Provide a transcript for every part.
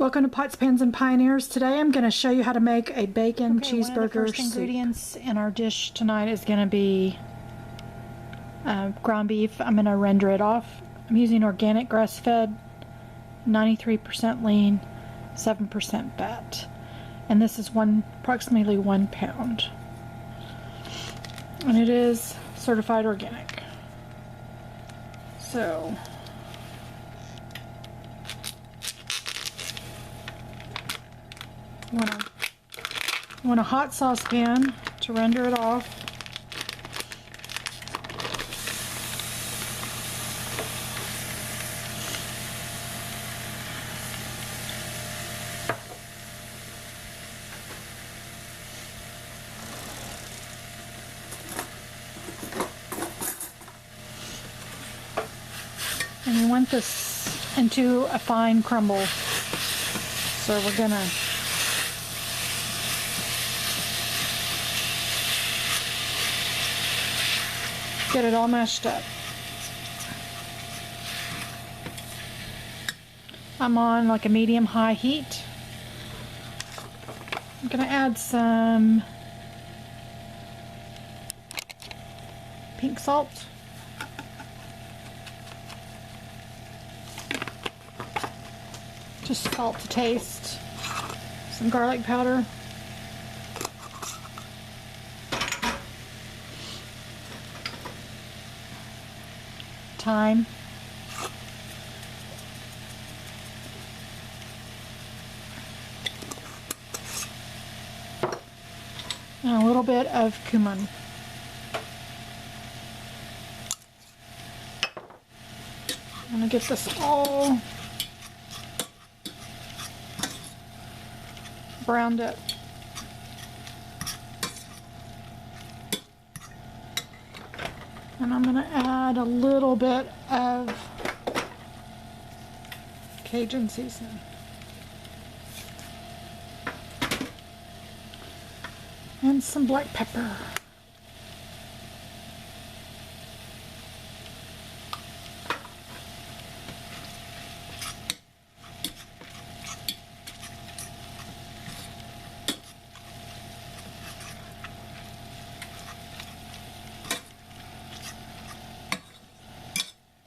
Welcome to Pots, Pans, and Pioneers. Today I'm going to show you how to make a bacon cheeseburger One of the first ingredients in our dish tonight is going to be ground beef. I'm going to render it off. I'm using organic grass-fed, 93% lean, 7% fat. And this is approximately 1 pound. And it is certified organic. So you want a hot saucepan to render it off. And you want this into a fine crumble. So we're gonna get it all mashed up. I'm on like a medium-high heat. I'm gonna add some pink salt. Just salt to taste. Some garlic powder. Thyme. And a little bit of cumin. I'm gonna get this all browned up. And I'm going to add a little bit of Cajun seasoning. And some black pepper.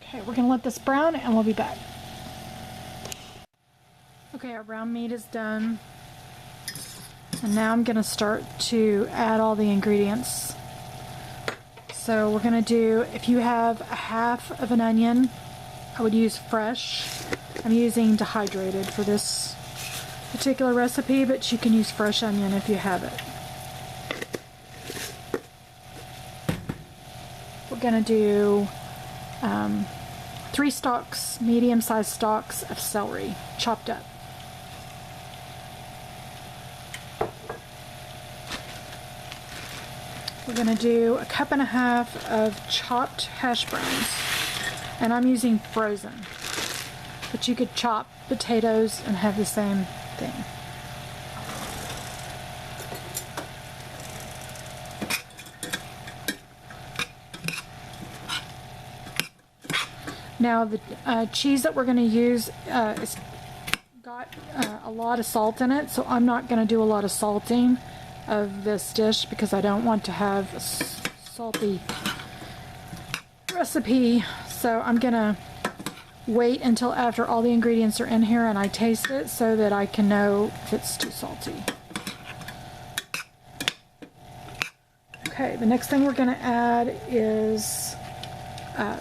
Okay, we're gonna let this brown and we'll be back. Okay, our brown meat is done. And now I'm gonna start to add all the ingredients. So we're gonna do, if you have a half of an onion, I would use fresh. I'm using dehydrated for this particular recipe, but you can use fresh onion if you have it. We're gonna do 3 stalks, medium-sized stalks of celery, chopped up. We're going to do a 1.5 cups of chopped hash browns, and I'm using frozen, but you could chop potatoes and have the same thing. Now the cheese that we're going to use is got a lot of salt in it, so I'm not going to do a lot of salting of this dish because I don't want to have a salty recipe. So I'm going to wait until after all the ingredients are in here and I taste it so that I can know if it's too salty. Okay, the next thing we're going to add is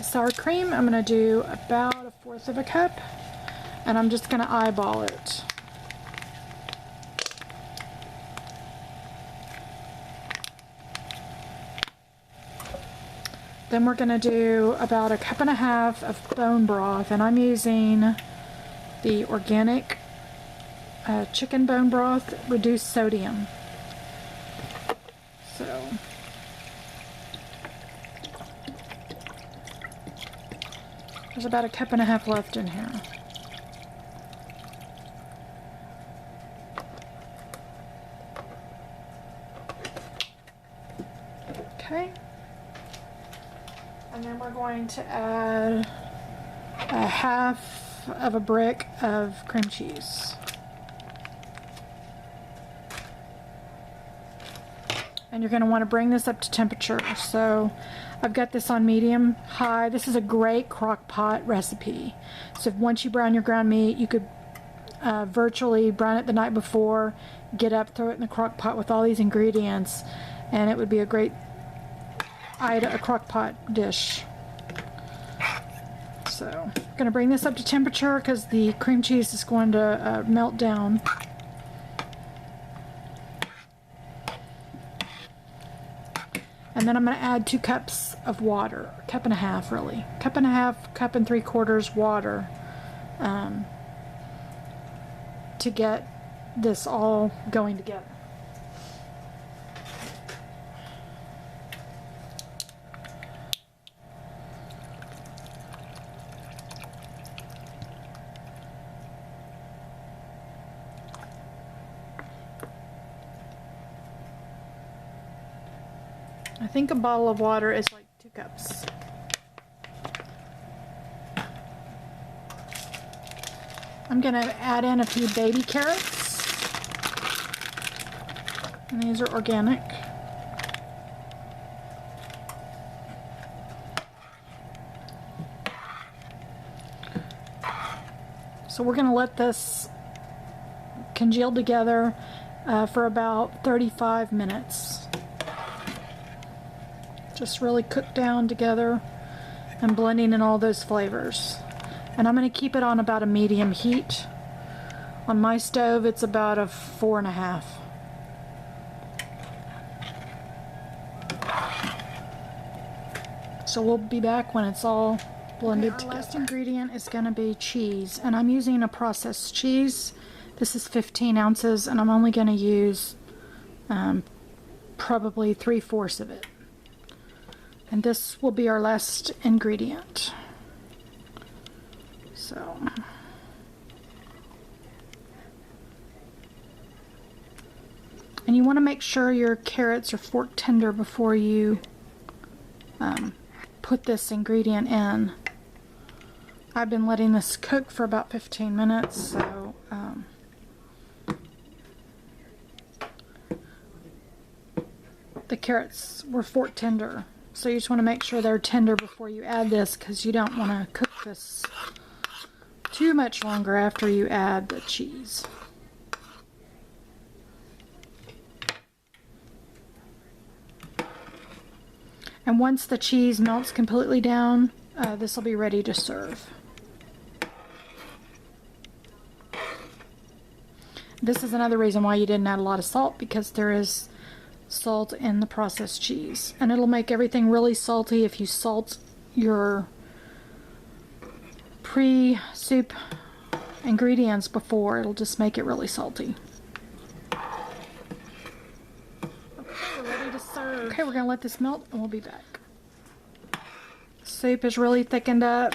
sour cream. I'm going to do about 1/4 cup, and I'm just going to eyeball it. Then we're going to do about 1.5 cups of bone broth, and I'm using the organic chicken bone broth, reduced sodium. So there's about 1.5 cups left in here. Okay. And then we're going to add 1/2 of a brick of cream cheese. and you're going to want to bring this up to temperature. So I've got this on medium high. This is a great crock pot recipe. So once you brown your ground meat, you could virtually brown it the night before, get up, throw it in the crock pot with all these ingredients, and it would be a great a crock pot dish. So I'm going to bring this up to temperature because the cream cheese is going to melt down. And then I'm going to add 2 cups of water, a cup and a half really. Cup and a half, cup and 3/4 water to get this all going together. I think a bottle of water is like 2 cups. I'm going to add in a few baby carrots. And these are organic. So we're going to let this congeal together for about 35 minutes. Just really cook down together and blending in all those flavors. And I'm going to keep it on about a medium heat. On my stove it's about a 4.5. So we'll be back when it's all blended together. Our last ingredient is going to be cheese, and I'm using a processed cheese. This is 15 ounces, and I'm only going to use probably 3/4 of it. And this will be our last ingredient. So, and you want to make sure your carrots are fork tender before you put this ingredient in. I've been letting this cook for about 15 minutes, so the carrots were fork tender. So you just want to make sure they're tender before you add this, because you don't want to cook this too much longer after you add the cheese. And once the cheese melts completely down, this will be ready to serve. This is another reason why you didn't add a lot of salt, because there is salt in the processed cheese, and it'll make everything really salty if you salt your pre-soup ingredients before. It'll just make it really salty. Okay, we're ready to serve. Okay, we're gonna let this melt and we'll be back. Soup is really thickened up.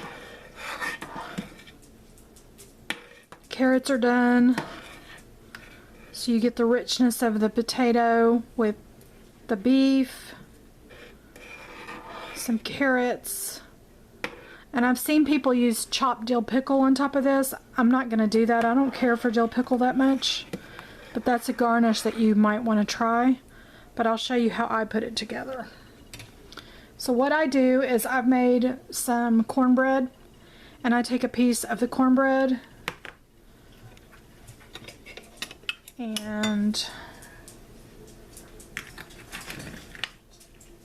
Carrots are done. So you get the richness of the potato with the beef, some carrots, and I've seen people use chopped dill pickle on top of this. I'm not going to do that. I don't care for dill pickle that much, but that's a garnish that you might want to try. But I'll show you how I put it together. So what I do is I've made some cornbread, and I take a piece of the cornbread and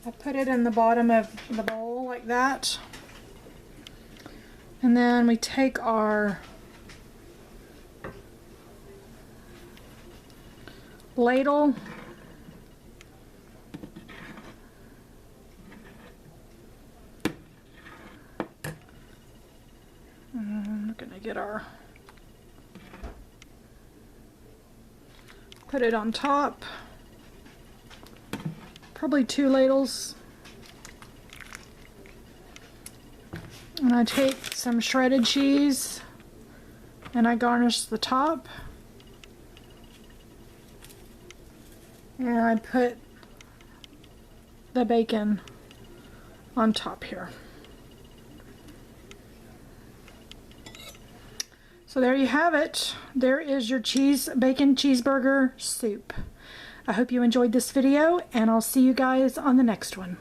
I put it in the bottom of the bowl like that, and then we take our ladle and we're gonna get our put it on top, probably 2 ladles, and I take some shredded cheese and I garnish the top, and I put the bacon on top here. So there you have it. There is your bacon cheeseburger soup. I hope you enjoyed this video, and I'll see you guys on the next one.